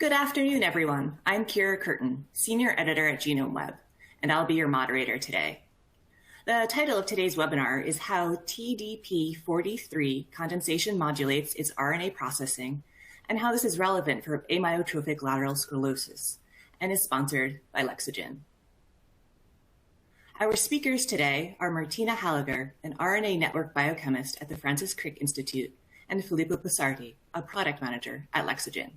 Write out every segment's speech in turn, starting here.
Good afternoon, everyone. I'm Kira Curtin, Senior Editor at GenomeWeb, and I'll be your moderator today. The title of today's webinar is How TDP43 Condensation Modulates its RNA Processing and How This is Relevant for Amyotrophic Lateral Sclerosis, and is sponsored by Lexogen. Our speakers today are Martina Hallegger, an RNA network biochemist at the Francis Crick Institute, and Filippo Passardi, a product manager at Lexogen.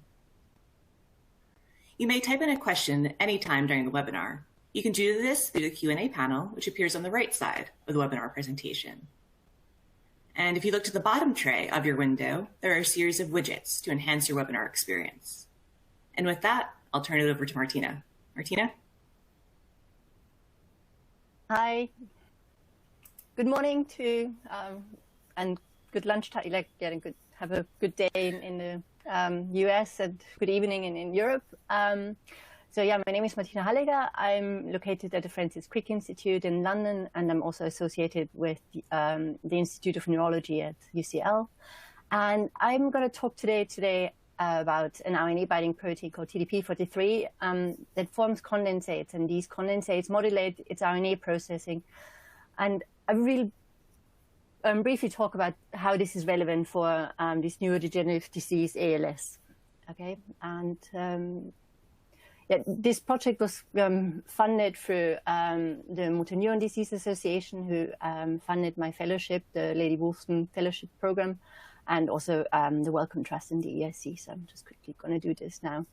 You may type in a question anytime during the webinar. You can do this through the Q&A panel, which appears on the right side of the webinar presentation. And if you look to the bottom tray of your window, there are a series of widgets to enhance your webinar experience. And with that, I'll turn it over to Martina. Martina? Hi. Good morning to and good lunchtime. Have a good day in the US and good evening in Europe. So yeah, my name is Martina Hallegger. I'm located at the Francis Crick Institute in London, and I'm also associated with the Institute of Neurology at UCL. And I'm going to talk today about an RNA binding protein called TDP43 that forms condensates, and these condensates modulate its RNA processing. And I will briefly talk about how this is relevant for this neurodegenerative disease, ALS. Okay, and yeah, this project was funded through the Motor Neuron Disease Association, who funded my fellowship, the Lady Wolfson Fellowship Program, and also the Wellcome Trust and the ESC. So I'm just quickly going to do this now.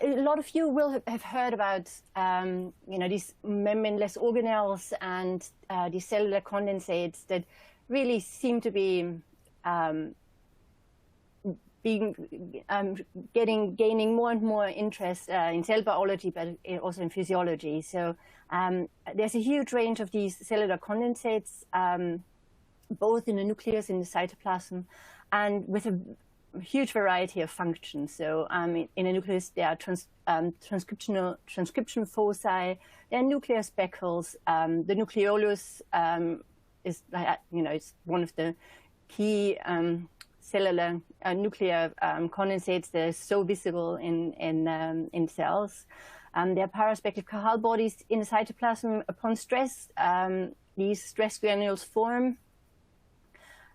A lot of you will have heard about these membraneless organelles and these cellular condensates that really seem to be gaining more and more interest in cell biology, but also in physiology. So there's a huge range of these cellular condensates, both in the nucleus, in the cytoplasm, and with a huge variety of functions. So in the nucleus, there are transcription foci, there are nuclear speckles. The nucleolus is, it's one of the key cellular nuclear condensates that are so visible in cells. There are paraspectral Cajal bodies in the cytoplasm. Upon stress, these stress granules form.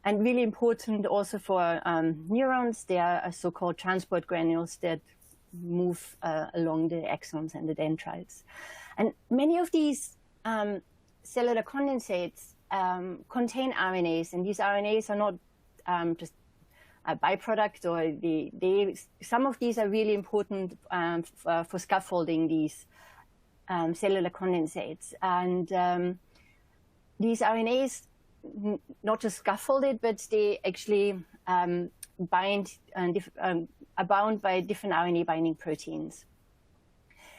And really important also for neurons, there are so-called transport granules that move along the axons and the dendrites. And many of these cellular condensates contain RNAs, and these RNAs are not just a byproduct, or some of these are really important for scaffolding these cellular condensates. And these RNAs not just scaffolded, but they actually are bound by different RNA binding proteins.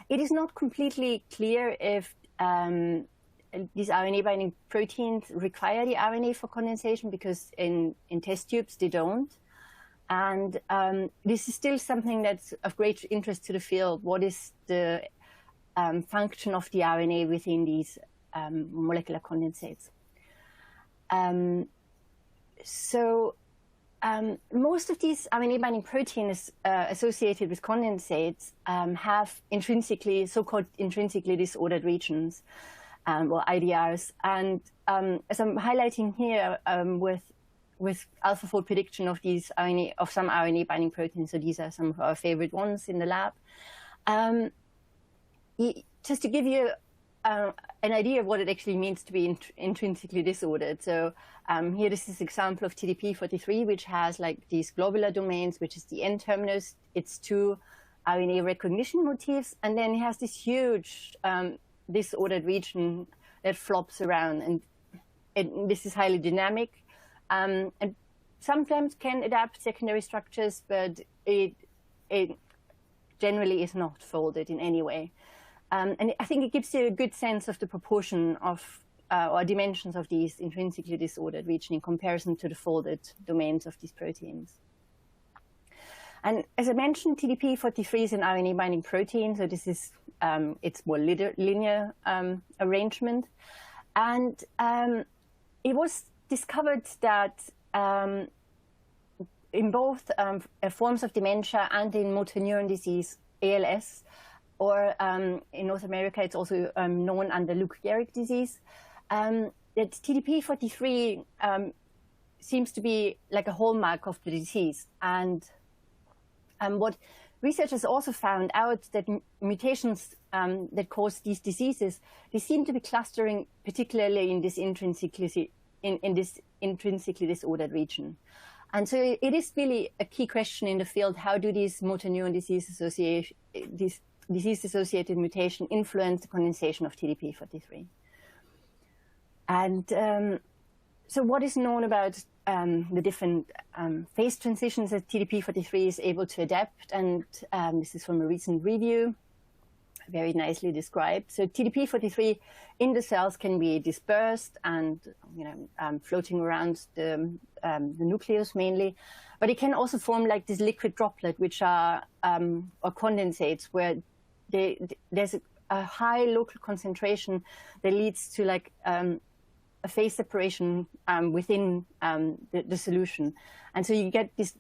It is not completely clear if these RNA binding proteins require the RNA for condensation, because in test tubes they don't. And this is still something that's of great interest to the field. What is the function of the RNA within these molecular condensates? Most of these RNA binding proteins associated with condensates have so-called intrinsically disordered regions, or IDRs. And as I'm highlighting here, with AlphaFold prediction of these some RNA binding proteins, so these are some of our favorite ones in the lab. Just to give you an idea of what it actually means to be intrinsically disordered. So here, this is an example of TDP43, which has these globular domains, which is the N-terminus. It's two RNA recognition motifs, and then it has this huge disordered region that flops around, and this is highly dynamic, and sometimes can adapt secondary structures, but it generally is not folded in any way. And I think it gives you a good sense of the proportion of or dimensions of these intrinsically disordered region in comparison to the folded domains of these proteins. And as I mentioned, TDP43 is an RNA binding protein, so this is its more linear arrangement. And it was discovered that in both forms of dementia and in motor neuron disease, ALS, or in North America, it's also known under Lou Gehrig's disease, that TDP43 seems to be like a hallmark of the disease. And what researchers also found out that mutations that cause these diseases, they seem to be clustering particularly in this intrinsically disordered region. And so it is really a key question in the field: how do these motor neuron disease-associated mutation influence the condensation of TDP43? And so what is known about the different phase transitions that TDP43 is able to adapt? And this is from a recent review, very nicely described. So TDP43 in the cells can be dispersed and floating around the nucleus mainly, but it can also form like this liquid droplet, which are or condensates, where there's a high local concentration that leads to like a phase separation within the solution. And so you get these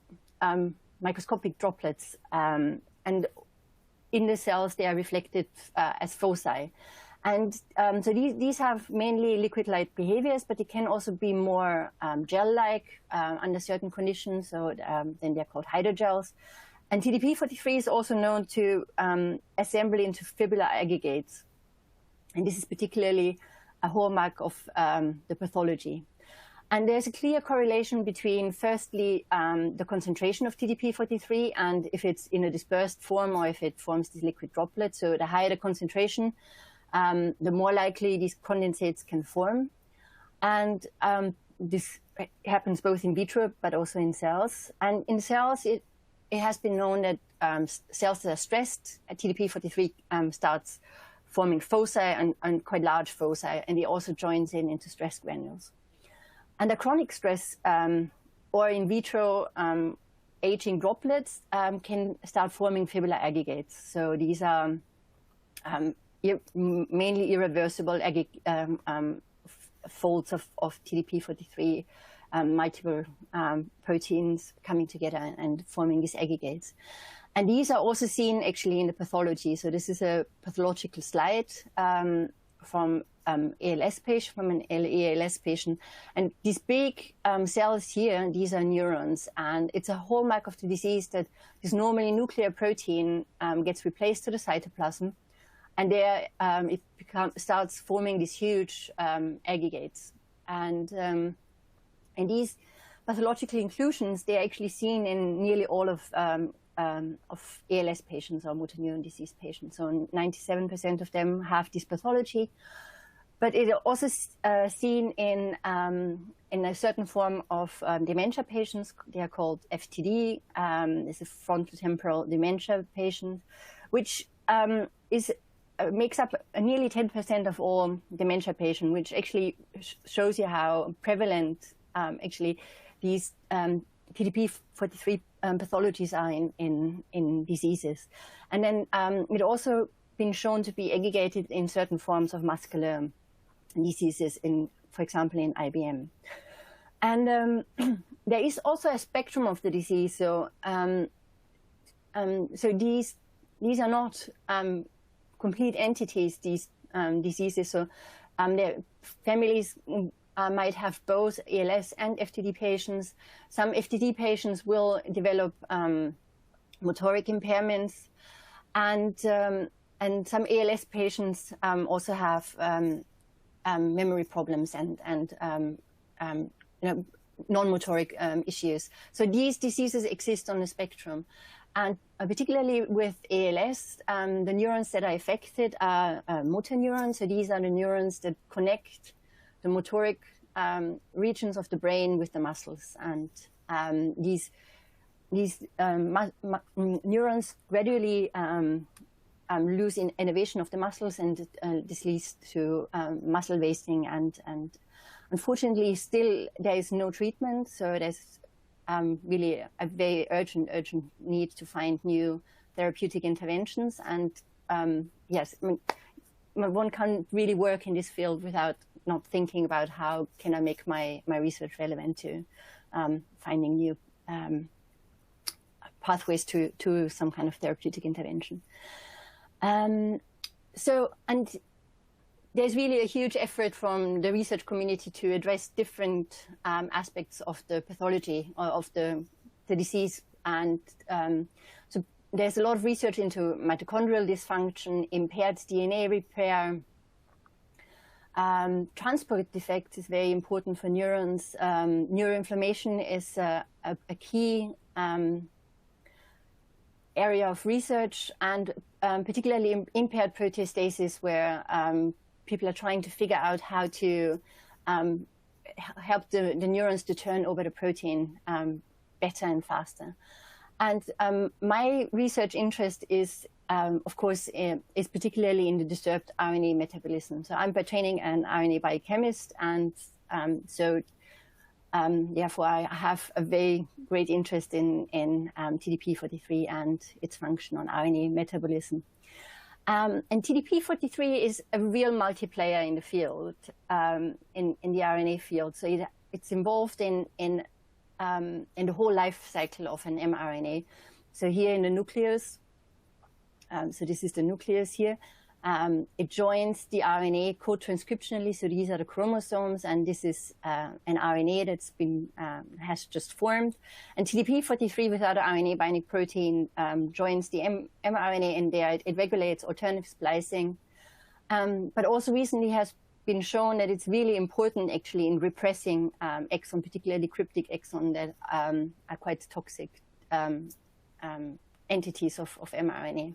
microscopic droplets, and in the cells they are reflected as foci. And so these have mainly liquid-like behaviors, but they can also be more gel-like under certain conditions, so then they're called hydrogels. And TDP43 is also known to assemble into fibrillar aggregates. And this is particularly a hallmark of the pathology. And there's a clear correlation between, firstly, the concentration of TDP43 and if it's in a dispersed form or if it forms these liquid droplets. So the higher the concentration, the more likely these condensates can form. And this happens both in vitro but also in cells. And in cells, it has been known that cells that are stressed, TDP43 starts forming foci and quite large foci, and it also joins into stress granules. Under chronic stress or in vitro, aging droplets can start forming fibrillar aggregates. So these are mainly irreversible folds of TDP43, multiple proteins coming together and forming these aggregates. And these are also seen actually in the pathology. So this is a pathological slide from ALS patient, from an ALS patient. And these big cells here, these are neurons. And it's a hallmark of the disease that this normally nuclear protein gets replaced to the cytoplasm. And there it starts forming these huge aggregates. And these pathological inclusions, they're actually seen in nearly all of ALS patients or motor neuron disease patients. So 97% of them have this pathology. But it is also seen in a certain form of dementia patients. They are called FTD. It's a frontotemporal dementia patient, which makes up nearly 10% of all dementia patients, which actually shows you how prevalent actually these TDP43 pathologies are in diseases. And then it also been shown to be aggregated in certain forms of muscular diseases, for example, in IBM. And there is also a spectrum of the disease. So so these are not complete entities, these diseases. So their families might have both ALS and FTD patients. Some FTD patients will develop motoric impairments, and some ALS patients also have memory problems and non-motoric issues. So these diseases exist on the spectrum. And particularly with ALS, the neurons that are affected are motor neurons. So these are the neurons that connect the motoric regions of the brain with the muscles. And these neurons gradually lose innervation of the muscles, and this leads to muscle wasting. And unfortunately, still there is no treatment. So there's really a very urgent need to find new therapeutic interventions. And yes, I mean, one can't really work in this field without not thinking about how can I make my research relevant to finding new pathways to some kind of therapeutic intervention. And there's really a huge effort from the research community to address different aspects of the pathology or of the disease. And so there's a lot of research into mitochondrial dysfunction, impaired DNA repair. Transport defects is very important for neurons. Neuroinflammation is a key area of research, and particularly impaired proteostasis, where people are trying to figure out how to help the neurons to turn over the protein better and faster. And my research interest is, of course, is particularly in the disturbed RNA metabolism. So I'm by training an RNA biochemist, and therefore I have a very great interest in TDP43 and its function on RNA metabolism. And TDP43 is a real multiplayer in the field, in the RNA field. So it's involved in the whole life cycle of an mRNA. So here in the nucleus, so this is the nucleus here. It joins the RNA co-transcriptionally. So these are the chromosomes, and this is an RNA that's been has just formed. And TDP43 without an RNA binding protein joins the mRNA, and there it regulates alternative splicing. But also recently has been shown that it's really important actually in repressing exon, particularly cryptic exon, that are quite toxic entities of mRNA.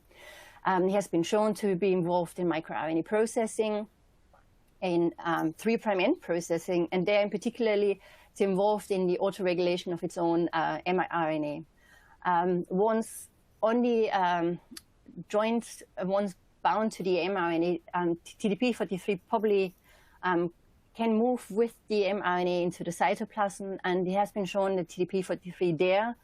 It has been shown to be involved in microRNA processing, in 3' end processing, and there in particularly it's involved in the autoregulation of its own mRNA. Once bound to the mRNA, TDP43 probably can move with the mRNA into the cytoplasm, and it has been shown that TDP43 there,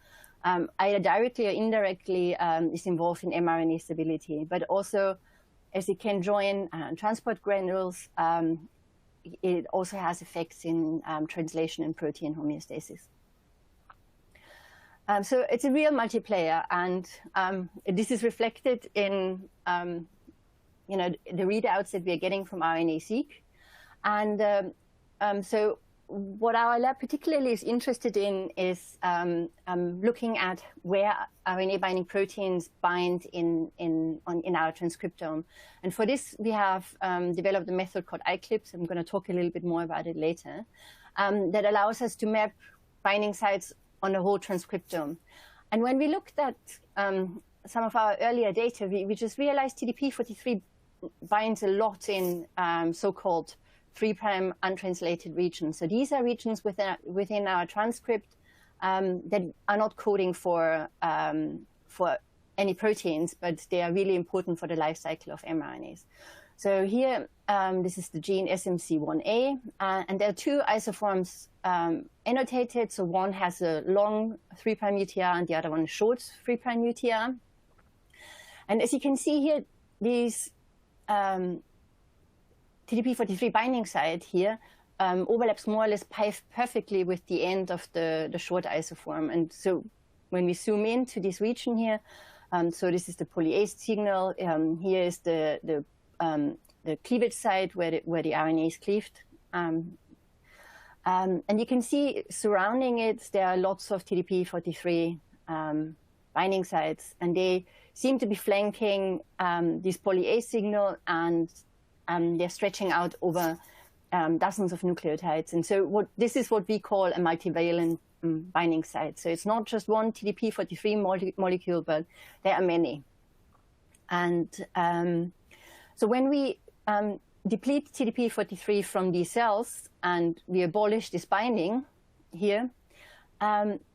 either directly or indirectly, is involved in mRNA stability. But also, as it can join transport granules, it also has effects in translation and protein homeostasis. So it's a real multiplayer, and this is reflected in the readouts that we are getting from RNA-seq. And so what our lab particularly is interested in is looking at where RNA binding proteins bind in our transcriptome. And for this, we have developed a method called iClips. I'm going to talk a little bit more about it later, that allows us to map binding sites on the whole transcriptome. And when we looked at some of our earlier data, we just realized TDP43 binds a lot in so-called 3' untranslated regions. So these are regions within our transcript that are not coding for any proteins, but they are really important for the life cycle of mRNAs. So here, this is the gene SMC1A, and there are two isoforms annotated. So one has a long 3' UTR and the other one a short 3' UTR. And as you can see here, these TDP43 binding site here overlaps more or less perfectly with the end of the short isoform. And so when we zoom into this region here, so this is the polyase signal. Here is the cleavage site where the RNA is cleaved. And you can see surrounding it, there are lots of TDP43 binding sites, and they seem to be flanking this polyase signal, and they're stretching out over dozens of nucleotides. And so this is what we call a multivalent binding site. So it's not just one TDP43 molecule, but there are many. And so when we deplete TDP43 from these cells and we abolish this binding here,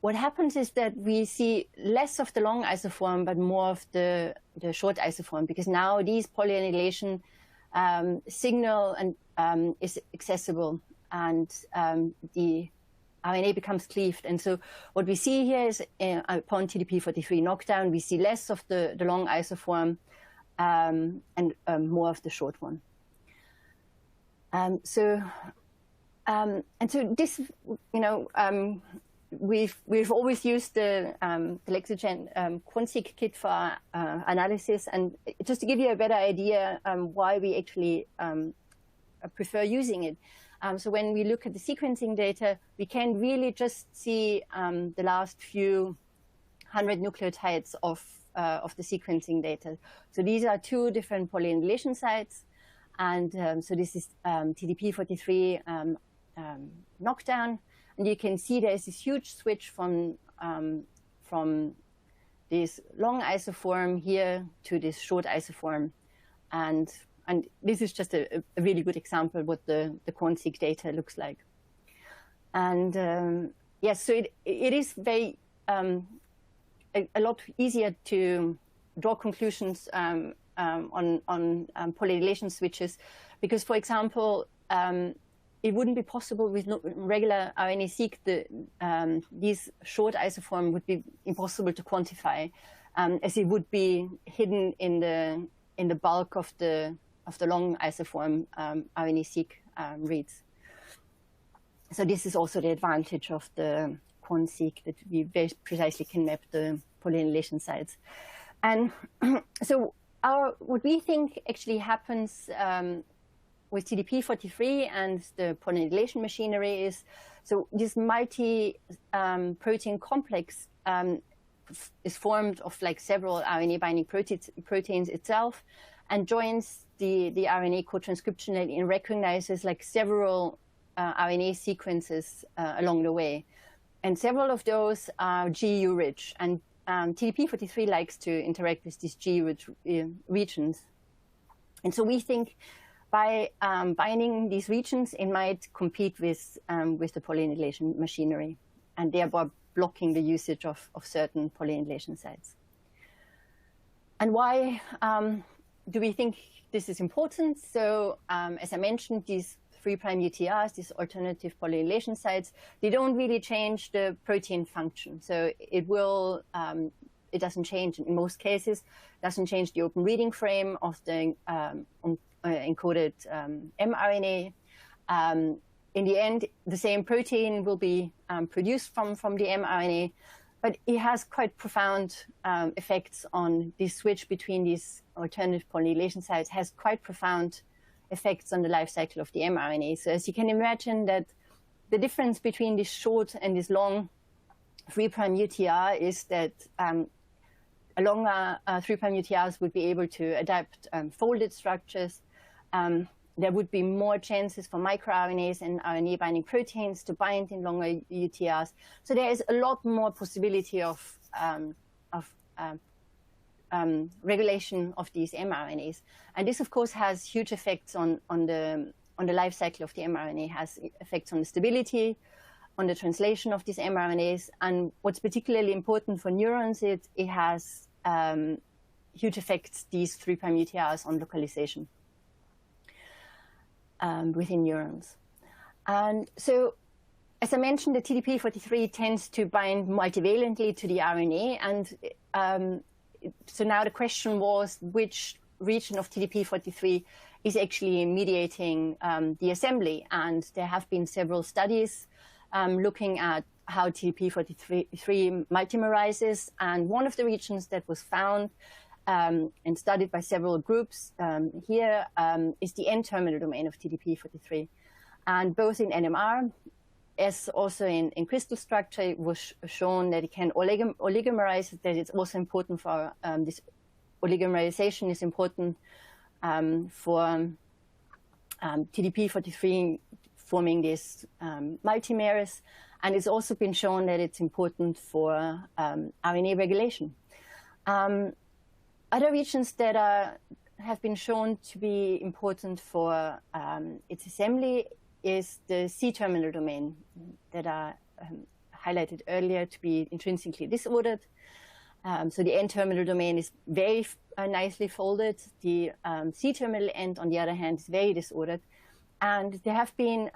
what happens is that we see less of the long isoform, but more of the short isoform, because now these polyannulation signal and is accessible, and the RNA becomes cleaved. And so what we see here is upon TDP43 knockdown, we see less of the long isoform and more of the short one. And so this, we've always used the Lexogen Quantique kit for analysis, and just to give you a better idea why we actually prefer using it. So when we look at the sequencing data, we can really just see the last few 100 nucleotides of the sequencing data. So these are 2 different polyanylation sites, and so this is TDP43 knockdown. And you can see there's this huge switch from this long isoform here to this short isoform. And this is just a really good example of what the Quantique data looks like. And yes, so it is very a lot easier to draw conclusions on polyanylation switches, because, for example, it wouldn't be possible with regular RNA-seq. These short isoform would be impossible to quantify, as it would be hidden in the bulk of the long isoform RNA-seq reads. So this is also the advantage of the Quantique, that we very precisely can map the polyanylation sites. And so what we think actually happens with TDP43 and the polyanylation machinery is, so this multi-protein complex is formed of like several RNA binding proteins itself, and joins the RNA co-transcription and recognizes like several RNA sequences along the way. And several of those are GU rich, and TDP43 likes to interact with these GU rich regions. And so we think by binding these regions, it might compete with the polyanylation machinery, and thereby blocking the usage of certain polyanylation sites. And why do we think this is important? So as I mentioned, these 3' UTRs, these alternative polyanylation sites, they don't really change the protein function. So it will, it doesn't change in most cases, doesn't change the open reading frame of the encoded mRNA. In the end, the same protein will be produced from the mRNA, but it has quite profound effects on this switch between these alternative polyanylation sites, has quite profound effects on the life cycle of the mRNA. So as you can imagine, that the difference between this short and this long 3' UTR is that a longer 3' UTRs would be able to adapt folded structures. There would be more chances for microRNAs and RNA binding proteins to bind in longer UTRs. So there is a lot more possibility of regulation of these mRNAs. And this, of course, has huge effects on the life cycle of the mRNA, has effects on the stability, on the translation of these mRNAs. And what's particularly important for neurons, it has huge effects, these 3' UTRs, on localization within neurons. And so, as I mentioned, the TDP43 tends to bind multivalently to the RNA. And so now the question was, which region of TDP43 is actually mediating the assembly? And there have been several studies looking at how TDP43 multimerizes. And one of the regions that was found and studied by several groups here is the N-terminal domain of TDP43. And both in NMR, as also in crystal structure, it was shown that it can oligomerize, that it's also important for this oligomerization is important for TDP43 forming these multimeres. And it's also been shown that it's important for RNA regulation. Other regions that have been shown to be important for its assembly is the C-terminal domain that are highlighted earlier to be intrinsically disordered. So the N-terminal domain is very nicely folded. The C-terminal end, on the other hand, is very disordered. And there have been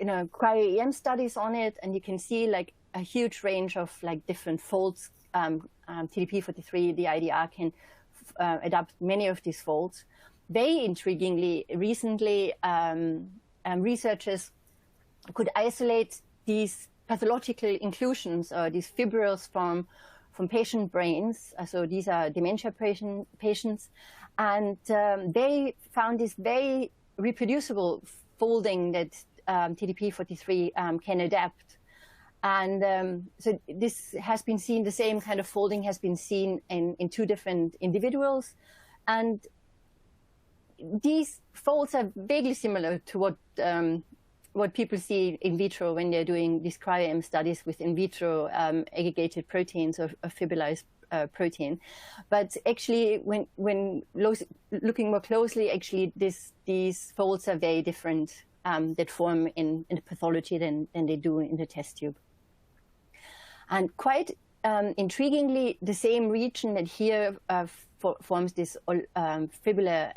cryo-EM studies on it, and you can see like a huge range of like different folds. TDP43, the IDR, can adapt many of these folds. Very intriguingly, recently, researchers could isolate these pathological inclusions, or these fibrils from patient brains. So these are dementia patients, and they found this very reproducible folding that TDP43 can adapt. And so this has been seen, the same kind of folding has been seen in 2 different individuals. And these folds are vaguely similar to what people see in vitro when they're doing these cryo-EM studies with in vitro aggregated proteins or fibrillized protein. But actually, when looking more closely, actually these folds are very different that form in the pathology than they do in the test tube. And quite intriguingly, the same region that here forms this fibrillar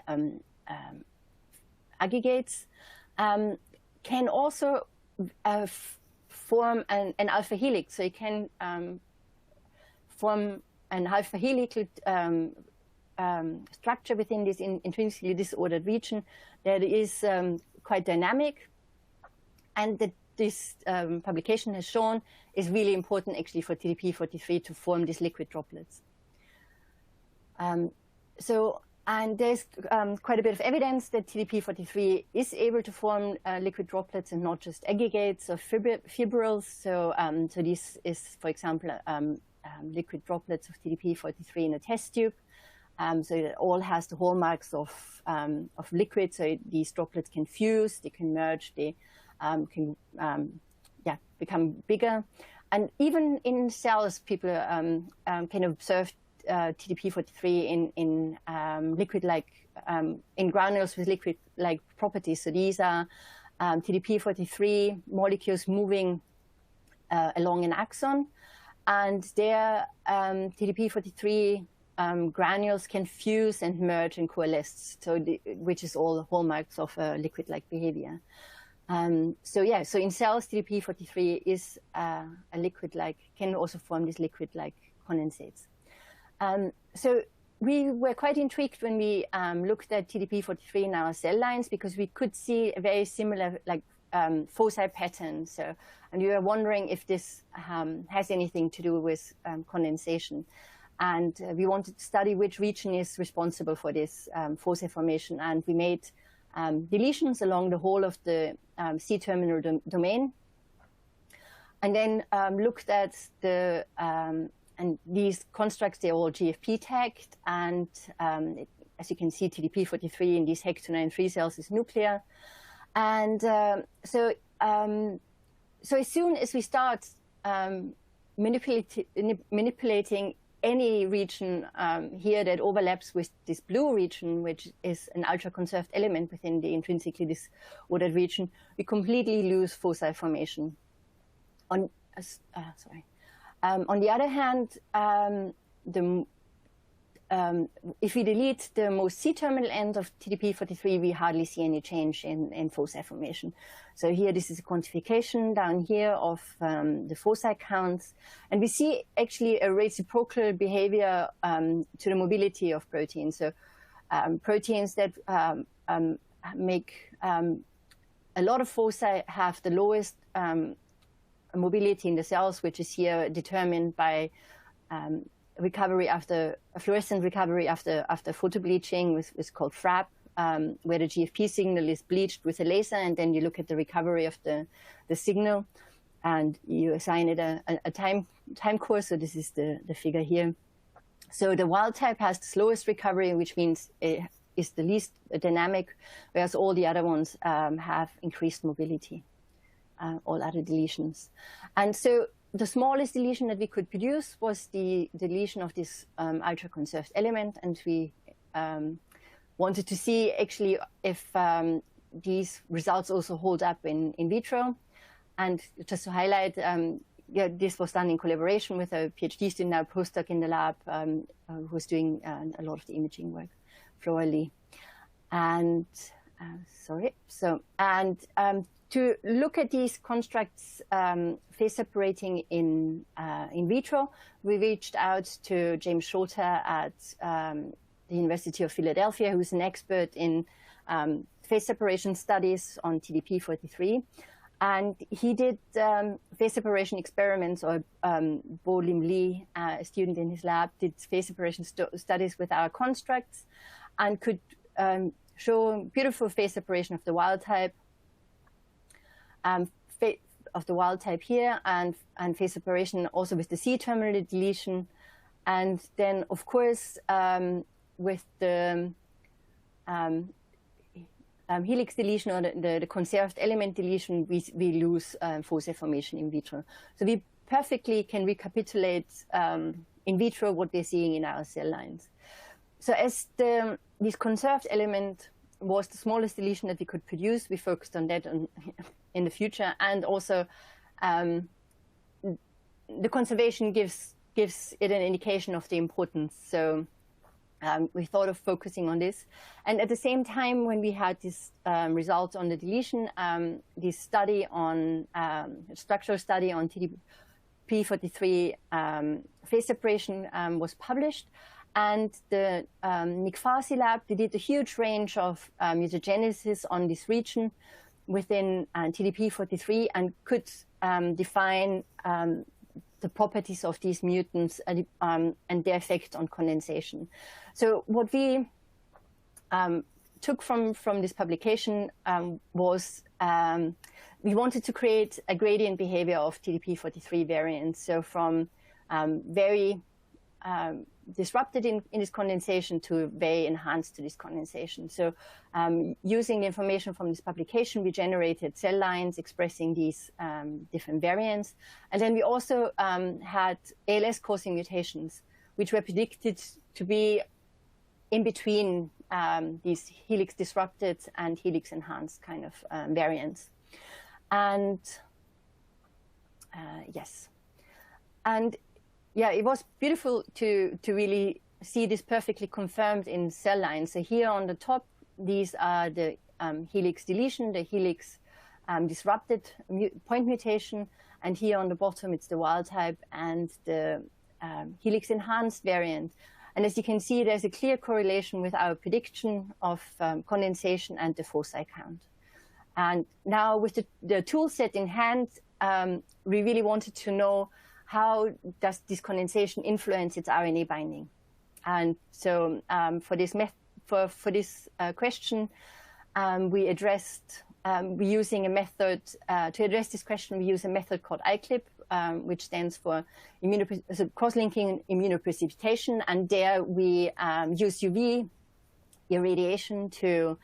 aggregates can also form an alpha helix. So it can form an alpha helical structure within this intrinsically disordered region that is quite dynamic, and that this publication has shown is really important actually for TDP43 to form these liquid droplets. And there's quite a bit of evidence that TDP43 is able to form liquid droplets and not just aggregates or fibrils. So this is, for example, liquid droplets of TDP43 in a test tube. So it all has the hallmarks of liquid. So these droplets can fuse, they can merge, they can become bigger. And even in cells, people can observe TDP43 in liquid-like, in granules with liquid-like properties. So these are TDP43 molecules moving along an axon, and their TDP43 granules can fuse and merge and coalesce, which is all hallmarks of liquid-like behavior. So in cells, TDP43 is a liquid-like, can also form these liquid-like condensates. So we were quite intrigued when we looked at TDP43 in our cell lines, because we could see a very similar foci pattern. So, and we were wondering if this has anything to do with condensation. And we wanted to study which region is responsible for this foci formation. And we made deletions along the whole of the C-terminal domain. And then looked at the and these constructs, they're all GFP tagged, and as you can see, TDP43 in these HEC293 cells is nuclear. And so as soon as we start manipulating any region here that overlaps with this blue region, which is an ultra-conserved element within the intrinsically disordered region, we completely lose foci formation. On the other hand, if we delete the most C-terminal end of TDP43, we hardly see any change in foci formation. So here, this is a quantification down here of the foci counts. And we see actually a reciprocal behavior to the mobility of proteins. So proteins that make a lot of foci have the lowest mobility in the cells, which is here determined by recovery after fluorescent recovery after photobleaching, which is called FRAP, where the GFP signal is bleached with a laser, and then you look at the recovery of the signal, and you assign it a time course. So this is the figure here. So the wild type has the slowest recovery, which means it is the least dynamic, whereas all the other ones have increased mobility. All other deletions. And so the smallest deletion that we could produce was the deletion of this ultra-conserved element, and we wanted to see actually if these results also hold up in vitro. And just to highlight, this was done in collaboration with a PhD student, now postdoc in the lab, who's doing a lot of the imaging work, Flora Lee. And to look at these constructs phase separating in vitro, we reached out to James Schroeter at the University of Philadelphia, who's an expert in phase separation studies on TDP43. And he did phase separation experiments, or Bo Lim Lee, a student in his lab, did phase separation studies with our constructs and could show beautiful phase separation of the wild type, here, and phase separation also with the C-terminal deletion. And then, of course, with the helix deletion, or the conserved element deletion, we lose foci formation in vitro. So we perfectly can recapitulate in vitro what we're seeing in our cell lines. So as this conserved element was the smallest deletion that we could produce, we focused on that in the future. And also the conservation gives it an indication of the importance. So we thought of focusing on this. And at the same time, when we had this results on the deletion, this study on structural study on TDP43 phase separation was published. And the Nick Farsi lab, they did a huge range of mutagenesis on this region within TDP43 and could define the properties of these mutants and their effect on condensation. So what we took from this publication was we wanted to create a gradient behavior of TDP43 variants. So from very disrupted in this condensation to very enhanced to this condensation. So using the information from this publication, we generated cell lines expressing these different variants. And then we also had ALS causing mutations, which were predicted to be in between these helix disrupted and helix enhanced kind of variants. And yes. And yeah, it was beautiful to really see this perfectly confirmed in cell lines. So here on the top, these are the helix deletion, the helix disrupted point mutation, and here on the bottom, it's the wild type and the helix enhanced variant. And as you can see, there's a clear correlation with our prediction of condensation and the foci count. And now with the tool set in hand, we really wanted to know how does this condensation influence its RNA binding? And so for this question, we addressed, using a method, to address this question, we use a method called iClip, which stands for cross-linking immunoprecipitation. And there we use UV irradiation to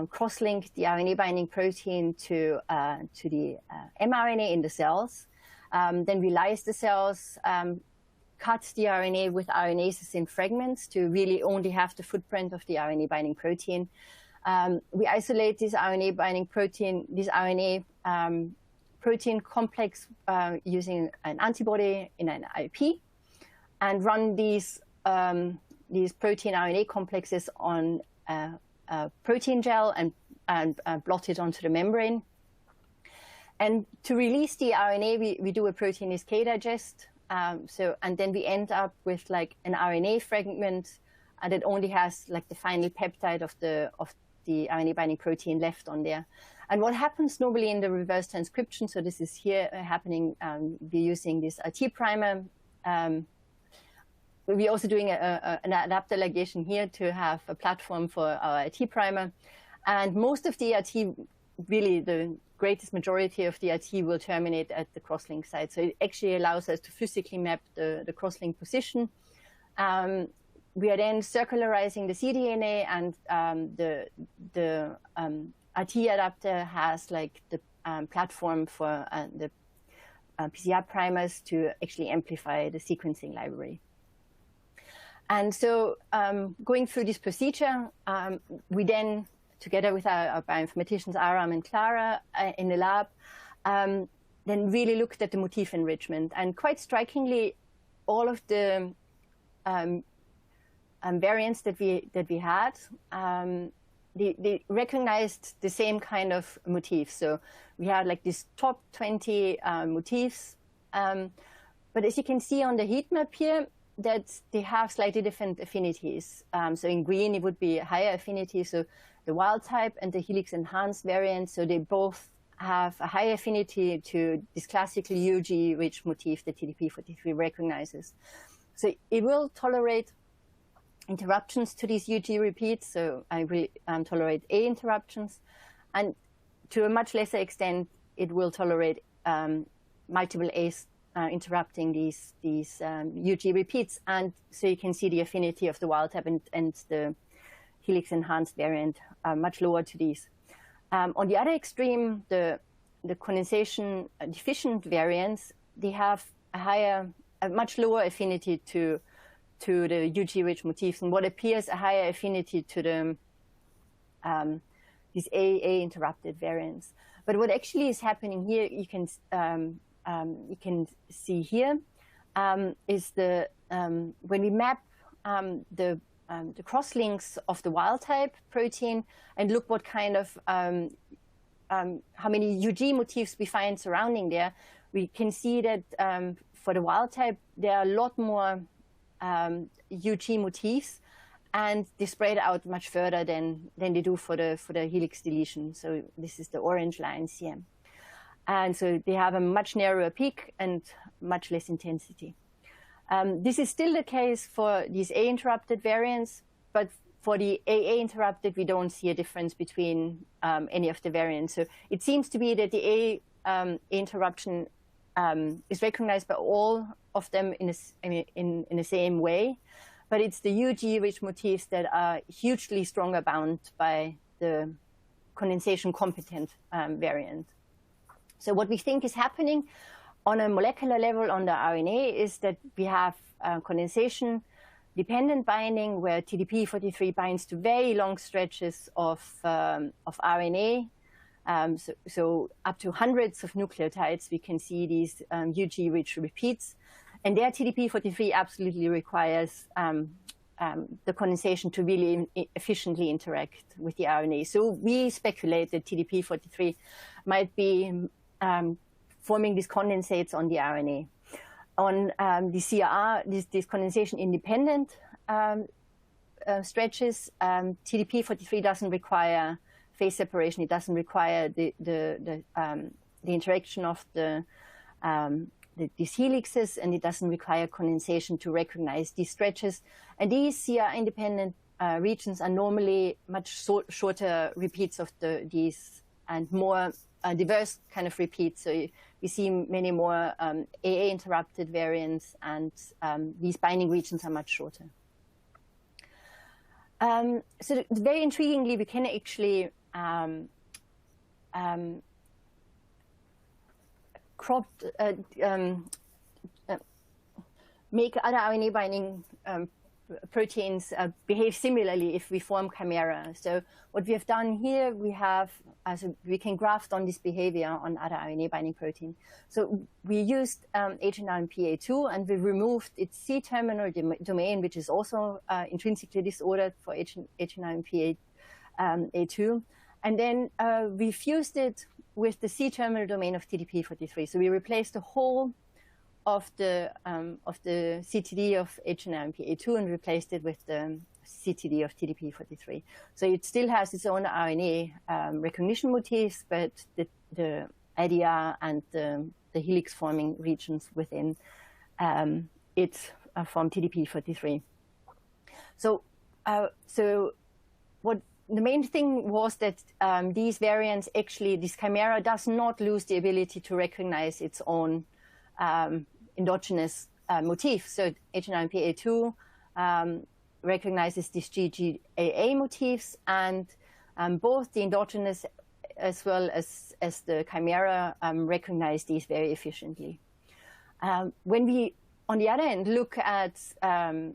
cross-link the RNA binding protein to the mRNA in the cells. Then we lyse the cells, cut the RNA with RNases in fragments to really only have the footprint of the RNA binding protein. We isolate this RNA binding protein, this RNA protein complex using an antibody in an IP, and run these protein RNA complexes on a protein gel and blot it onto the membrane. And to release the RNA, we do a proteinase K digest. And then we end up with like an RNA fragment that only has like the final peptide of the RNA binding protein left on there. And what happens normally in the reverse transcription, so this is here happening, we're using this RT primer. We're also doing an adapter ligation here to have a platform for our RT primer. And most of the RT, really the greatest majority of the RT will terminate at the crosslink site. So it actually allows us to physically map the crosslink position. We are then circularizing the cDNA, and the RT adapter has like the platform for the PCR primers to actually amplify the sequencing library. And so going through this procedure, we then, together with our bioinformaticians Aram and Clara in the lab, then really looked at the motif enrichment. And quite strikingly, all of the variants that we had, they recognized the same kind of motif. So we had like these top 20 motifs. But as you can see on the heat map here, that they have slightly different affinities. So in green, it would be higher affinity. So the wild type and the helix enhanced variant, so they both have a high affinity to this classical UG-rich motif that TDP43 recognizes. So it will tolerate interruptions to these UG repeats, so I will tolerate A interruptions, and to a much lesser extent, it will tolerate multiple A's interrupting these UG repeats, and so you can see the affinity of the wild type and the helix-enhanced variant are much lower to these. On the other extreme, the condensation deficient variants, they have a much lower affinity to the UG-rich motifs, and what appears a higher affinity to the these AA interrupted variants. But what actually is happening here, you can see here, is the when we map the crosslinks of the wild type protein and look what kind of how many UG motifs we find surrounding there, we can see that for the wild type there are a lot more UG motifs, and they spread out much further than they do for the helix deletion. So this is the orange lines here. And so they have a much narrower peak and much less intensity. This is still the case for these A-interrupted variants, but for the AA-interrupted, we don't see a difference between any of the variants. So it seems to be that the A interruption is recognized by all of them in the same way, but it's the UG-rich motifs that are hugely stronger bound by the condensation-competent variant. So what we think is happening on a molecular level on the RNA is that we have condensation-dependent binding, where TDP43 binds to very long stretches of RNA. So up to hundreds of nucleotides, we can see these UG-rich repeats. And there, TDP43 absolutely requires the condensation to really efficiently interact with the RNA. So we speculate that TDP43 might be forming these condensates on the RNA. On the CRR, these condensation-independent stretches, TDP43 doesn't require phase separation. It doesn't require the interaction of these helixes, and it doesn't require condensation to recognize these stretches. And these CR-independent regions are normally much shorter repeats of these and more diverse kind of repeats. So you see many more AA-interrupted variants, and these binding regions are much shorter. So very intriguingly, we can actually make other RNA binding proteins behave similarly if we form chimera. So what we have done here, we can graft on this behavior on other RNA binding protein. So we used HNRMPA2, and we removed its C-terminal domain, which is also intrinsically disordered for HNRMPA2. And then we fused it with the C-terminal domain of TDP43. So we replaced the whole of the CTD of HNRMPA2 and replaced it with the CTD of TDP43. So it still has its own RNA recognition motifs, but the IDR and the helix-forming regions within it from TDP43. So what the main thing was that these variants actually, this chimera does not lose the ability to recognize its own endogenous motif. So HNRMPA2 recognizes these GGAA motifs, and both the endogenous as well as the chimera recognize these very efficiently. When we, on the other hand, look at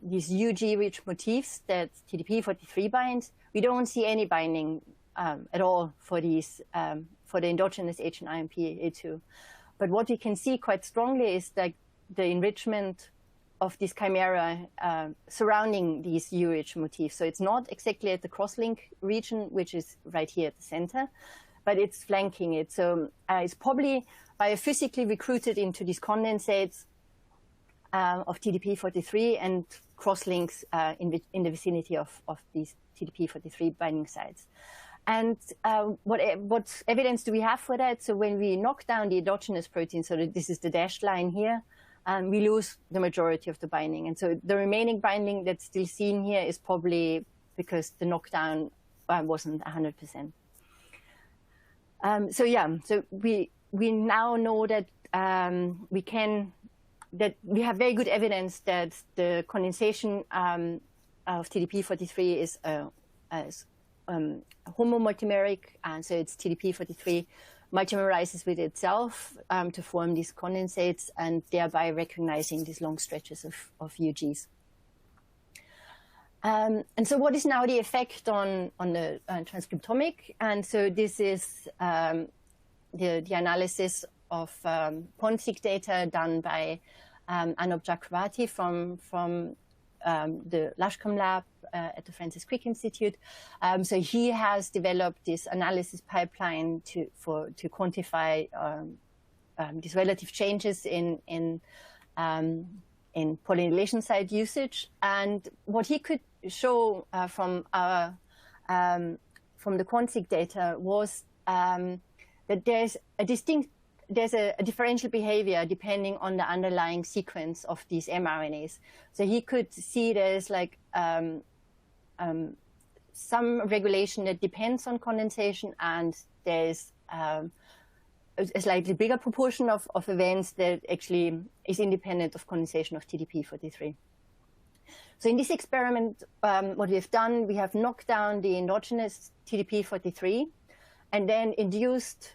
these UG-rich motifs that TDP43 binds, we don't see any binding at all for these for the endogenous HNRMPA2. But what we can see quite strongly is that the enrichment of this chimera surrounding these UH motifs. So it's not exactly at the crosslink region, which is right here at the center, but it's flanking it. So it's probably biophysically recruited into these condensates of TDP43 and crosslinks in the vicinity of these TDP43 binding sites. And what evidence do we have for that? So when we knock down the endogenous protein, so that this is the dashed line here, we lose the majority of the binding. And so the remaining binding that's still seen here is probably because the knockdown wasn't 100%. So we now know that we have very good evidence that the condensation of TDP43 is homomultimeric, and so it's TDP43 multimerizes with itself to form these condensates, and thereby recognizing these long stretches of UGs. And so what is now the effect on the transcriptomic? And so this is the analysis of Quantique data done by Anup Chakravarti from the Lashcom lab at the Francis Crick Institute. So he has developed this analysis pipeline to quantify these relative changes in polynylation site usage. And what he could show from the Quantique data was that there's a differential behavior depending on the underlying sequence of these mRNAs. So he could see there's like some regulation that depends on condensation, and there's a slightly bigger proportion of events that actually is independent of condensation of TDP43. So in this experiment, what we have done, we have knocked down the endogenous TDP43 and then induced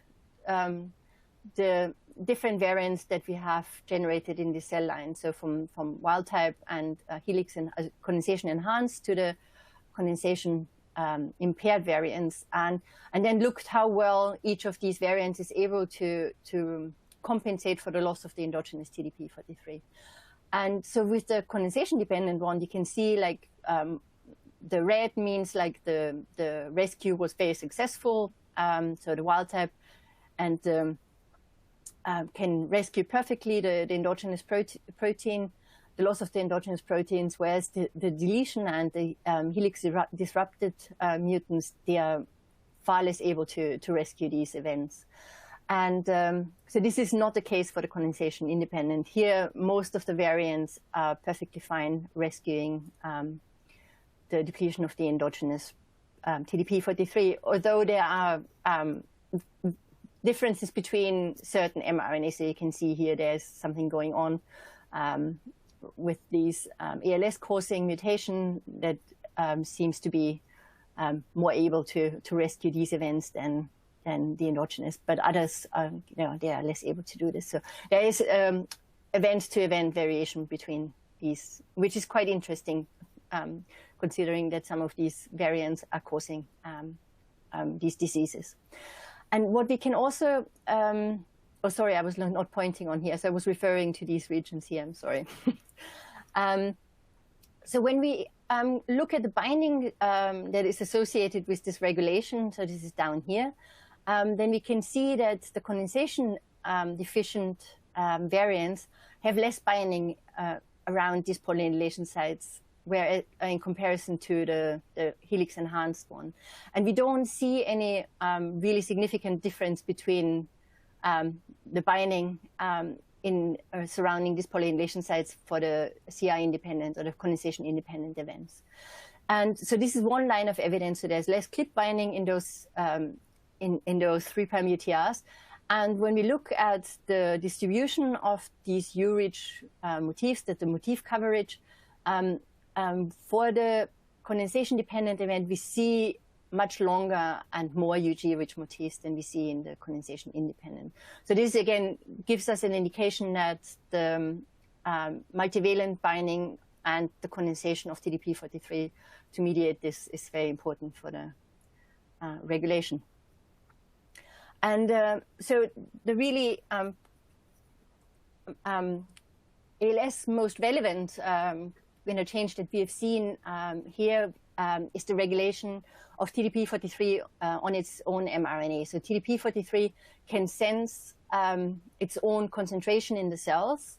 the different variants that we have generated in the cell line. So from wild type and helix and condensation enhanced to the condensation impaired variants, and then looked how well each of these variants is able to compensate for the loss of the endogenous TDP43. And so with the condensation dependent one, you can see like the red means like the rescue was very successful. So the wild type and can rescue perfectly the endogenous protein, the loss of the endogenous proteins, whereas the deletion and the helix disrupted mutants, they are far less able to rescue these events. And so this is not the case for the condensation independent. Here, most of the variants are perfectly fine rescuing the depletion of the endogenous TDP43, although there are differences between certain mRNAs. So you can see here there's something going on with these ALS causing mutation that seems to be more able to rescue these events than the endogenous, but others are, they are less able to do this. So there is event-to-event variation between these, which is quite interesting, considering that some of these variants are causing these diseases. And what we can also, oh, sorry, I was not pointing on here, so I was referring to these regions here, I'm sorry. So when we look at the binding that is associated with this regulation, so this is down here, then we can see that the condensation deficient variants have less binding around these polynylation sites, where in comparison to the helix enhanced one. And we don't see any really significant difference between the binding in surrounding these polynylation sites for the CI independent or the condensation independent events. And so this is one line of evidence. So there's less clip binding in those in those 3' UTRs. And when we look at the distribution of these U-rich motifs, that the motif coverage, for the condensation-dependent event, we see much longer and more UG-rich motifs than we see in the condensation-independent. So this, again, gives us an indication that the multivalent binding and the condensation of TDP43 to mediate this is very important for the regulation. And so the really ALS most relevant change that we have seen here is the regulation of TDP43 on its own mRNA. So TDP43 can sense its own concentration in the cells.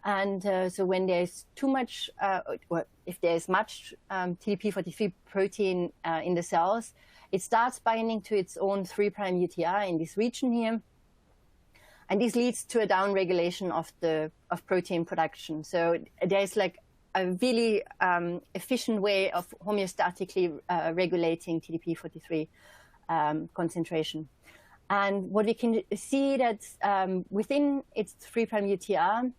And so when there's too much, or if there's much TDP43 protein in the cells, it starts binding to its own 3' UTR in this region here. And this leads to a downregulation of protein production. So there's like a really efficient way of homeostatically regulating TDP43 concentration. And what we can see that within its 3' UTR,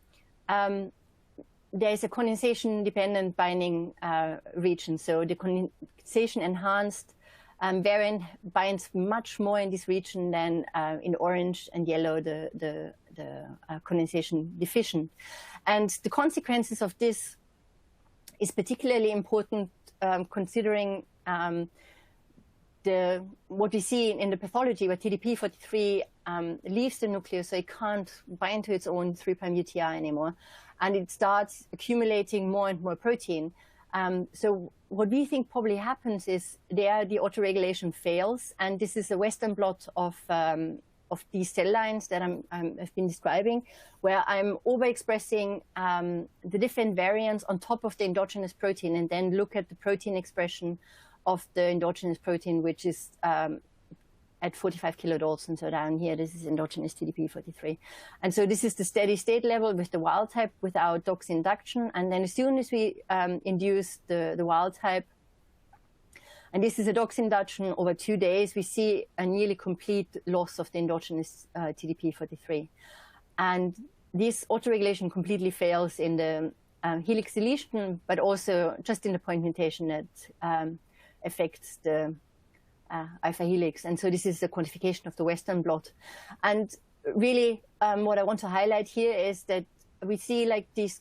there is a condensation-dependent binding region. So the condensation-enhanced variant binds much more in this region than in orange and yellow, the condensation deficient. And the consequences of this is particularly important considering what we see in the pathology where TDP43 leaves the nucleus, so it can't bind to its own 3' UTR anymore, and it starts accumulating more and more protein. So what we think probably happens is there the autoregulation fails, and this is a Western blot of these cell lines that I've been describing, where I'm overexpressing the different variants on top of the endogenous protein, and then look at the protein expression of the endogenous protein, which is at 45 kilodaltons. And so down here, this is endogenous TDP43. And so this is the steady state level with the wild type without DOX induction. And then as soon as we induce the wild type, and this is a DOX induction over 2 days, we see a nearly complete loss of the endogenous TDP43. And this autoregulation completely fails in the helix deletion, but also just in the point mutation that affects the alpha helix. And so this is the quantification of the Western blot. And really what I want to highlight here is that we see like this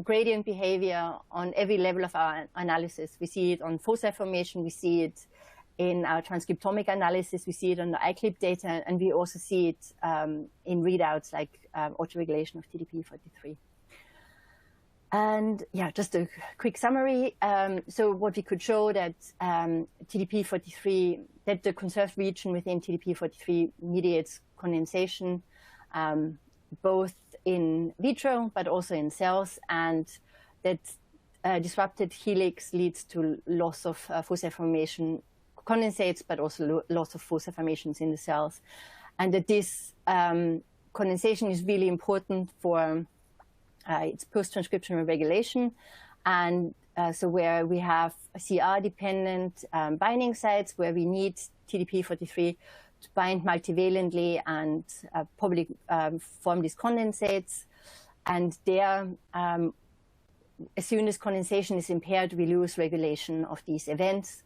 gradient behavior on every level of our analysis. We see it on foci formation, we see it in our transcriptomic analysis, we see it on the iClip data, and we also see it in readouts like autoregulation of TDP43. And yeah, just a quick summary. So what we could show that TDP43, that the conserved region within TDP43 mediates condensation, both in vitro, but also in cells, and that disrupted helix leads to loss of foci formation, condensates, but also loss of foci formations in the cells. And that this condensation is really important for its post-transcriptional regulation. And so where we have CR-dependent binding sites, where we need TDP43 to bind multivalently and probably form these condensates. And there, as soon as condensation is impaired, we lose regulation of these events.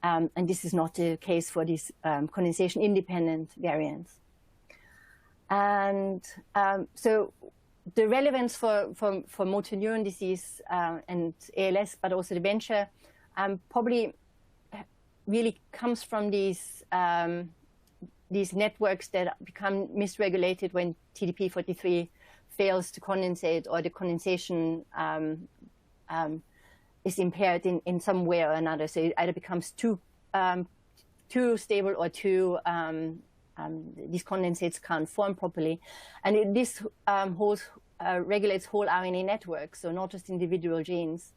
And this is not the case for these condensation-independent variants. And so the relevance for motor neuron disease and ALS, but also dementia, probably really comes from these networks that become misregulated when TDP43 fails to condensate, or the condensation is impaired in some way or another. So it either becomes too stable or too these condensates can't form properly. And this regulates whole RNA networks, so not just individual genes.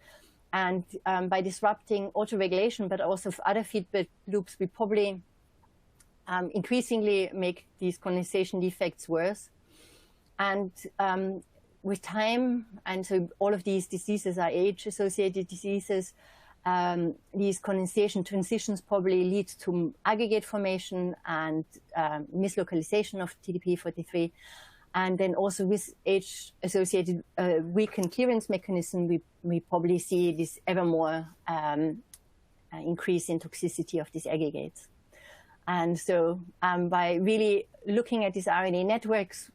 And by disrupting autoregulation, but also other feedback loops, we probably increasingly make these condensation defects worse. And with time, and so all of these diseases are age-associated diseases, these condensation transitions probably lead to aggregate formation and mislocalization of TDP43. And then also with age-associated weakened clearance mechanism, we probably see this ever more increase in toxicity of these aggregates. And so by really looking at these RNA networks,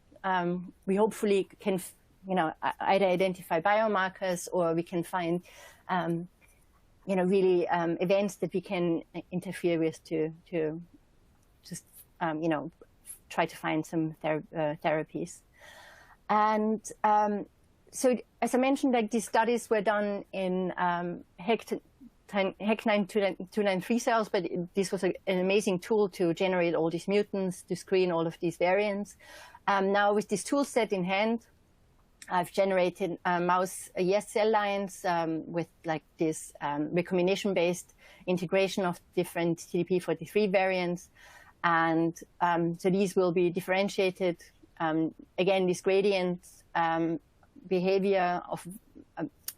we hopefully can either identify biomarkers, or we can find really events that we can interfere with to just try to find some therapies. And so as I mentioned, like these studies were done in HEC9293 cells, but this was an amazing tool to generate all these mutants, to screen all of these variants. Now with this tool set in hand, I've generated mouse yeast cell lines with like this recombination-based integration of different TDP43 variants. And so these will be differentiated. Again, this gradient behavior of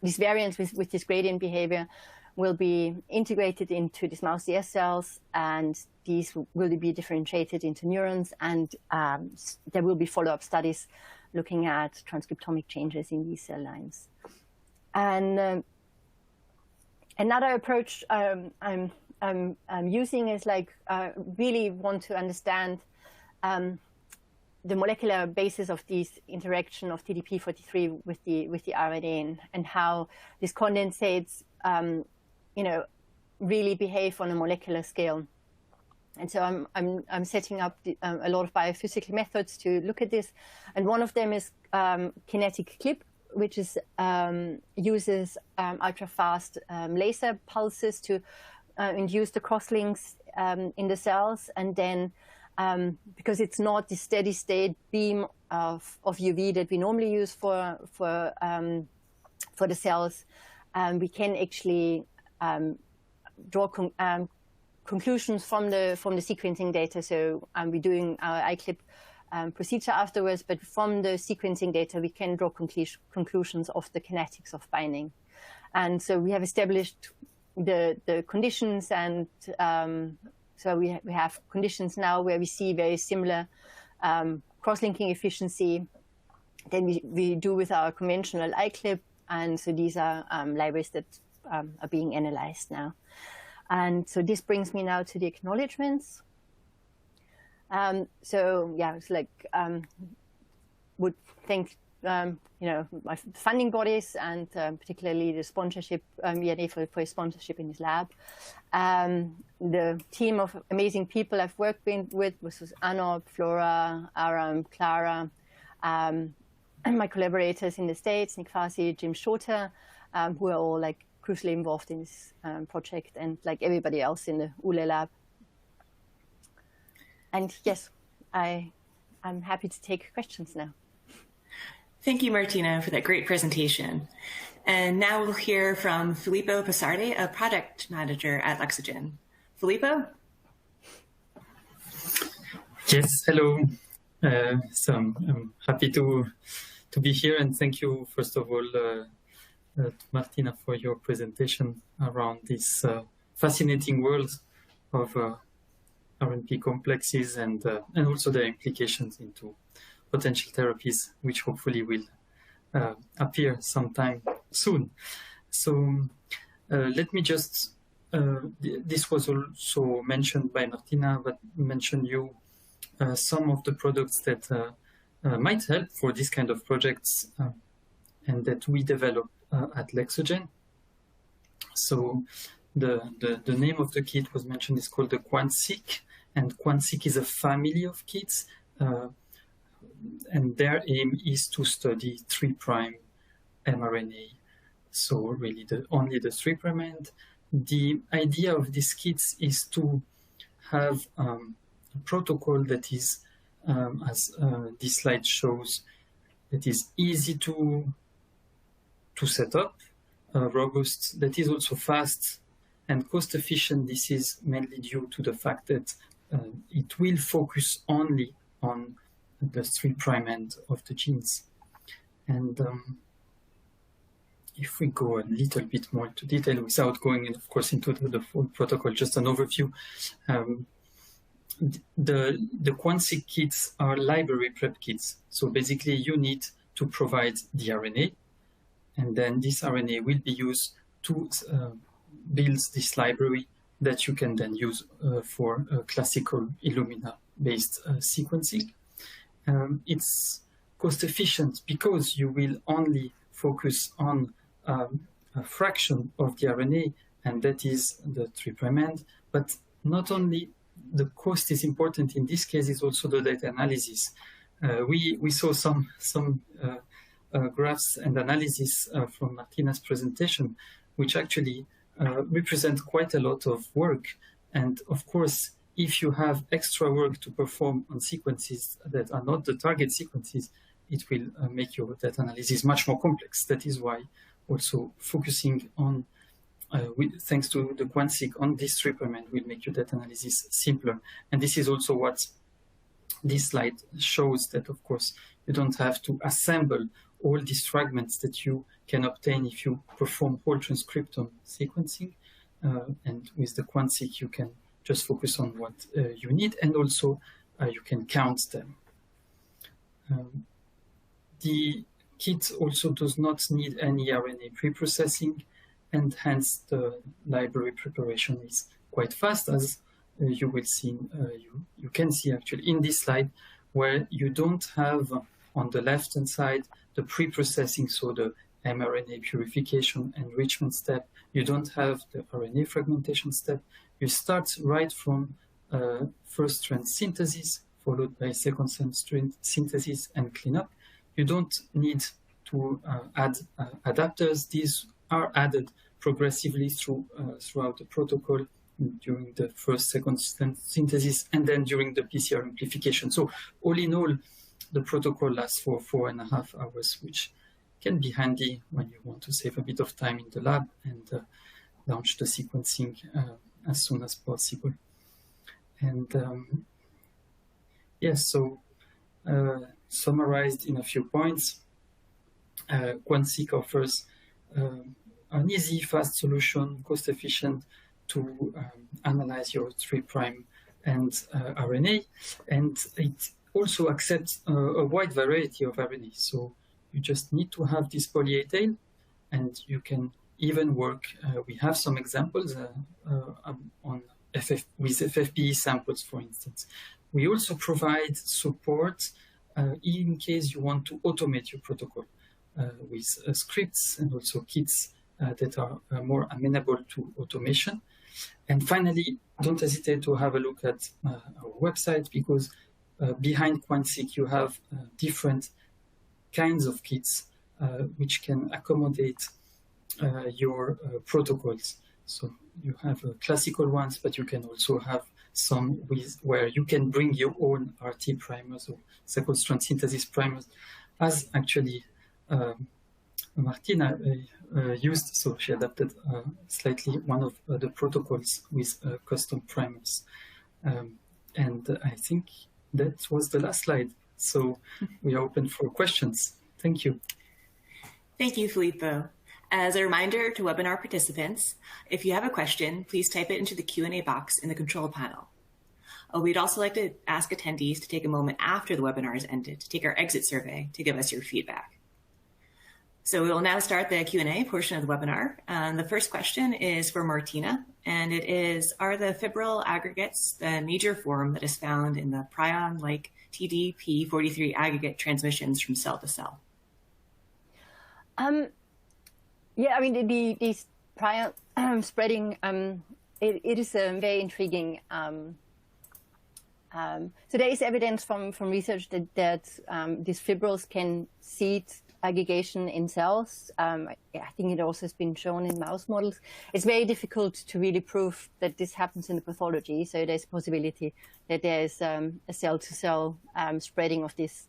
these variants with this gradient behavior will be integrated into these mouse yeast cells, and these will be differentiated into neurons, and there will be follow-up studies looking at transcriptomic changes in these cell lines. And another approach I'm using is like really want to understand the molecular basis of these interaction of TDP43 with the RNA, and how these condensates really behave on a molecular scale. And so I'm setting up a lot of biophysical methods to look at this, and one of them is Kinetic Clip, which is uses ultra-fast laser pulses to induce the crosslinks in the cells, and then because it's not the steady state beam of UV that we normally use for the cells, we can actually draw conclusions from the sequencing data. So we're doing our iClip procedure afterwards, but from the sequencing data, we can draw conclusions of the kinetics of binding. And so we have established the conditions, and so we have conditions now where we see very similar cross-linking efficiency than we do with our conventional iClip. And so these are libraries that are being analyzed now. And so this brings me now to the acknowledgements. So yeah, it's like would thank my funding bodies, and particularly the sponsorship, VNA for sponsorship in this lab. The team of amazing people I've worked with was Anna, Flora, Aram, Clara, and my collaborators in the States, Nick Farsi, Jim Shorter, who are all like crucially involved in this project, and like everybody else in the ULE lab. And yes, I'm happy to take questions now. Thank you, Martina, for that great presentation. And now we'll hear from Filippo Passardi, a product manager at Lexogen. Filippo? Yes, hello. So I'm happy to be here, and thank you, first of all, to Martina for your presentation around this fascinating world of RNP complexes and also their implications into potential therapies, which hopefully will appear sometime soon. So let me just, this was also mentioned by Martina, but mention you some of the products that might help for this kind of projects and that we develop at Lexogen. So the name of the kit was mentioned, is called the Quantique, and Quantique is a family of kits, and their aim is to study 3' mRNA. So really only the 3' end. The idea of these kits is to have a protocol that is, as this slide shows, that is easy to set up, robust, that is also fast and cost efficient. This is mainly due to the fact that it will focus only on the 3' end of the genes. And if we go a little bit more into detail without going, of course, into the full protocol, just an overview. The Quantique kits are library prep kits. So basically you need to provide the RNA, and then this RNA will be used to build this library that you can then use for classical Illumina-based sequencing. It's cost efficient because you will only focus on a fraction of the RNA, and that is the 3' end. But not only the cost is important in this case, is also the data analysis. We saw some graphs and analysis from Martina's presentation, which actually represent quite a lot of work. And of course, if you have extra work to perform on sequences that are not the target sequences, it will make your data analysis much more complex. That is why also focusing on, thanks to the Quantique, on this 3' will make your data analysis simpler. And this is also what this slide shows, that of course you don't have to assemble all these fragments that you can obtain if you perform whole transcriptome sequencing. And with the Quantique, you can just focus on what you need, and also you can count them. The kit also does not need any RNA pre-processing, and hence the library preparation is quite fast, as you will see, you can see actually in this slide, where you don't have on the left-hand side the pre-processing, so the mRNA purification enrichment step. You don't have the RNA fragmentation step. You start right from first strand synthesis, followed by second strand synthesis and cleanup. You don't need to add adapters. These are added progressively throughout the protocol, during the first, second synthesis, and then during the PCR amplification. So all in all, the protocol lasts for 4.5 hours, which can be handy when you want to save a bit of time in the lab and launch the sequencing as soon as possible. And yes, so summarized in a few points, Quantique offers an easy, fast solution, cost-efficient, to analyze your 3' and RNA, and it also accepts a wide variety of RNA. So you just need to have this poly-A tail, and you can even work. We have some examples on with FFPE samples, for instance. We also provide support in case you want to automate your protocol with scripts and also kits that are more amenable to automation. And finally, don't hesitate to have a look at our website, because behind Quantique you have different kinds of kits which can accommodate your protocols. So you have classical ones, but you can also have some where you can bring your own RT primers or second strand synthesis primers, as actually Martina used. So she adapted slightly one of the protocols with custom primers. And I think that was the last slide. So we are open for questions. Thank you. Thank you, Filippo. As a reminder to webinar participants, if you have a question, please type it into the Q&A box in the control panel. We'd also like to ask attendees to take a moment after the webinar has ended to take our exit survey to give us your feedback. So we will now start the Q&A portion of the webinar. The first question is for Martina, and it is, are the fibril aggregates the major form that is found in the prion-like TDP43 aggregate transmissions from cell to cell? Yeah, I mean, these prion spreading, it is very intriguing. So there is evidence from research that these fibrils can seed aggregation in cells. I think it also has been shown in mouse models. It's very difficult to really prove that this happens in the pathology. So there's a possibility that there's a cell-to-cell spreading of these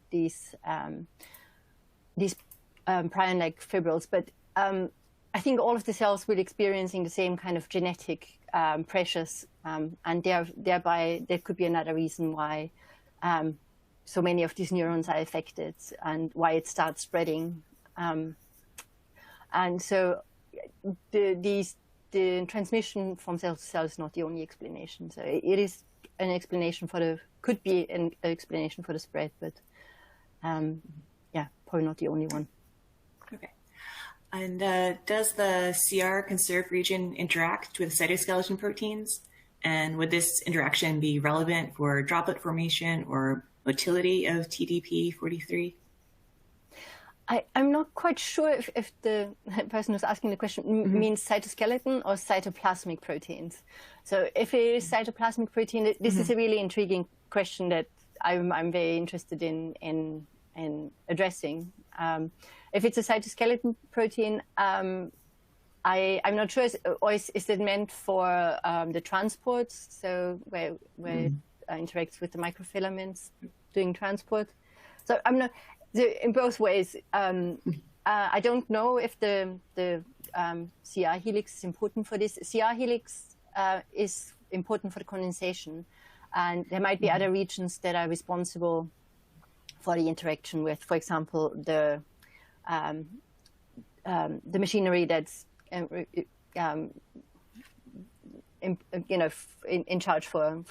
prion-like fibrils. But I think all of the cells will experiencing the same kind of genetic pressures, and thereby there could be another reason why so many of these neurons are affected and why it starts spreading. And so the transmission from cell to cell is not the only explanation. So it is an explanation for could be an explanation for the spread, but yeah, probably not the only one. Okay. And does the CR conserved region interact with cytoskeleton proteins? And would this interaction be relevant for droplet formation or motility of TDP43? I'm not quite sure if the person who's asking the question means cytoskeleton or cytoplasmic proteins. So if it is cytoplasmic protein, this is a really intriguing question that I'm very interested in addressing. If it's a cytoskeleton protein, I'm not sure. Or is it meant for the transport? So where it interacts with the microfilaments doing transport? So I'm not. In both ways. I don't know if the CR helix is important for this. CR helix is important for the condensation, and there might be other regions that are responsible for the interaction with, for example, the machinery that's in charge for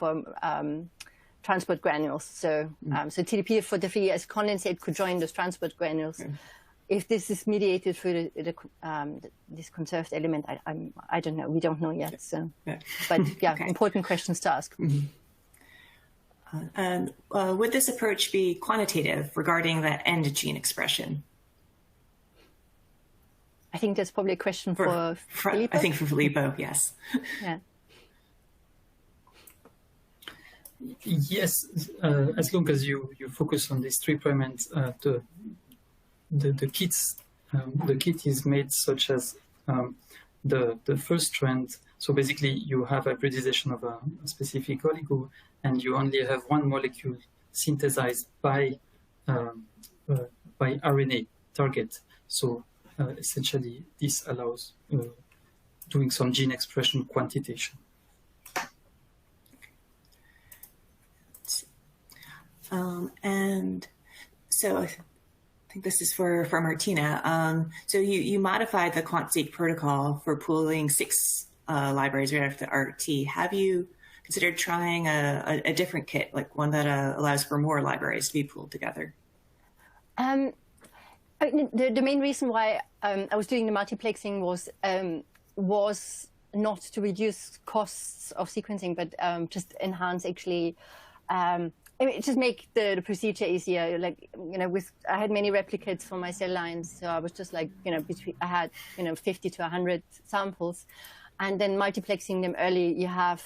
transport granules. So so TDP43 as condensate could join those transport granules. If this is mediated through this conserved element, I don't know. We don't know yet. So, but yeah, okay. Important questions to ask. Would this approach be quantitative regarding the end gene expression? I think that's probably a question for Filippo. I think for Filippo, yes. Yeah. Yes, as long as you focus on these 3' ends, the kit is made such as the first strand. So basically, you have hybridization of a specific oligo, and you only have one molecule synthesized by RNA target. So essentially, this allows doing some gene expression quantitation. And so I think this is for Martina. So you modified the Quantique protocol for pooling 6 libraries right after the RT. Have you considered trying a different kit, like one that allows for more libraries to be pooled together? The main reason why I was doing the multiplexing was not to reduce costs of sequencing, but just enhance actually. Just make the procedure easier. Like, I had many replicates for my cell lines, so I was just like, I had 50 to 100 samples, and then multiplexing them early, you have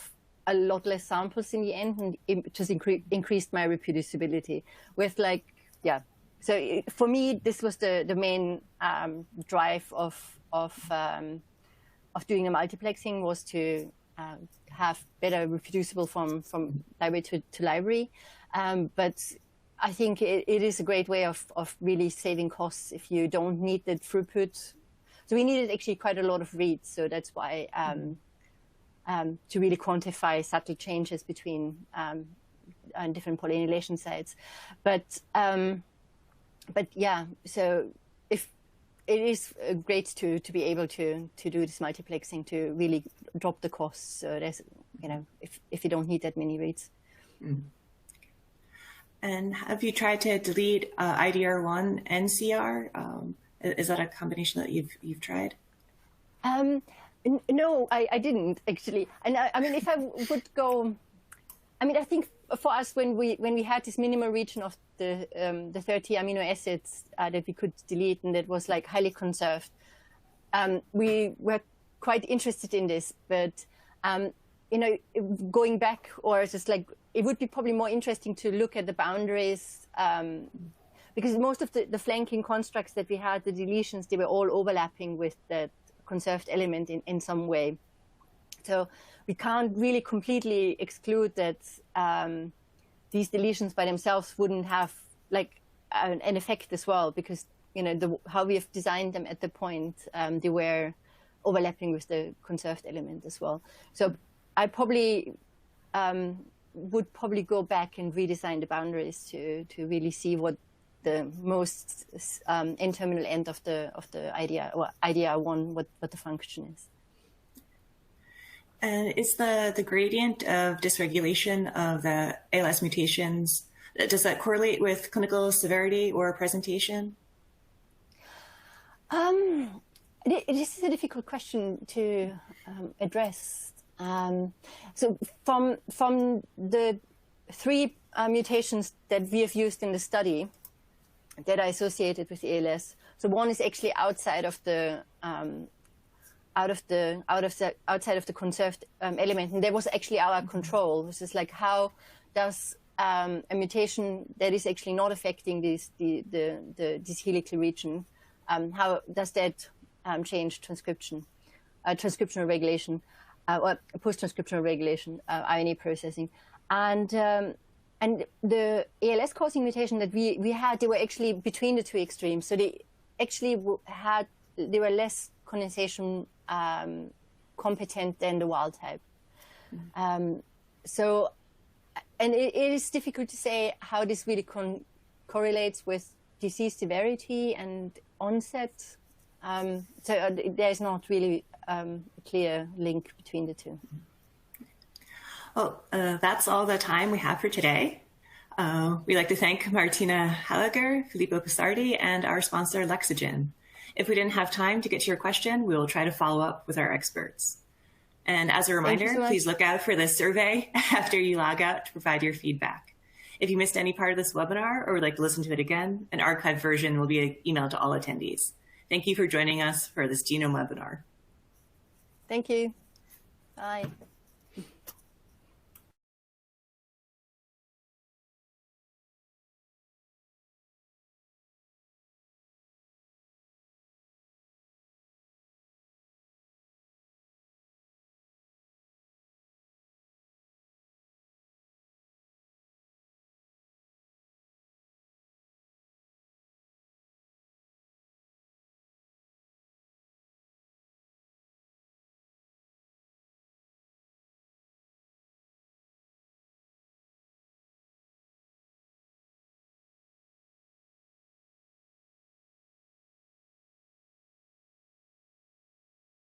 a lot less samples in the end, and it just increased my reproducibility. With so for me, this was the main drive of doing the multiplexing, was to have better reproducible from library to library. But I think it is a great way of really saving costs if you don't need the throughput. So we needed actually quite a lot of reads. So that's why to really quantify subtle changes between different polynylation sites. But yeah, so if it is great to be able to do this multiplexing to really drop the costs. So there's, if you don't need that many reads. Mm. And have you tried to delete IDR1 and CR? Is that a combination that you've tried? No, I didn't actually. And I mean, if I would go, I think for us when we had this minimal region of the 30 amino acids that we could delete, and that was like highly conserved, we were quite interested in this. But going back, or just like, it would be probably more interesting to look at the boundaries, because most of the flanking constructs that we had, the deletions, they were all overlapping with the conserved element in some way. So we can't really completely exclude that these deletions by themselves wouldn't have like an effect as well, because how we have designed them at the point, they were overlapping with the conserved element as well. So I probably would probably go back and redesign the boundaries to really see what the most N-terminal end of the IDR1, what the function is. And is the gradient of dysregulation of the ALS mutations, does that correlate with clinical severity or presentation? This is a difficult question to address. So from the 3 mutations that we have used in the study that are associated with ALS, so one is actually outside of the outside of the conserved element, and that was actually our control. This is like, how does a mutation that is actually not affecting this helical region, how does that change transcriptional regulation or post-transcriptional regulation, RNA processing? And And the ALS causing mutation that we had, they were actually between the two extremes. So they actually they were less condensation competent than the wild type. So, and it is difficult to say how this really correlates with disease severity and onset. So there's not really a clear link between the two. Well, that's all the time we have for today. We'd like to thank Martina Hallegger, Filippo Passardi, and our sponsor, Lexogen. If we didn't have time to get to your question, we will try to follow up with our experts. And as a reminder, please look out for this survey after you log out to provide your feedback. If you missed any part of this webinar or would like to listen to it again, an archived version will be emailed to all attendees. Thank you for joining us for this Genome webinar. Thank you. Bye.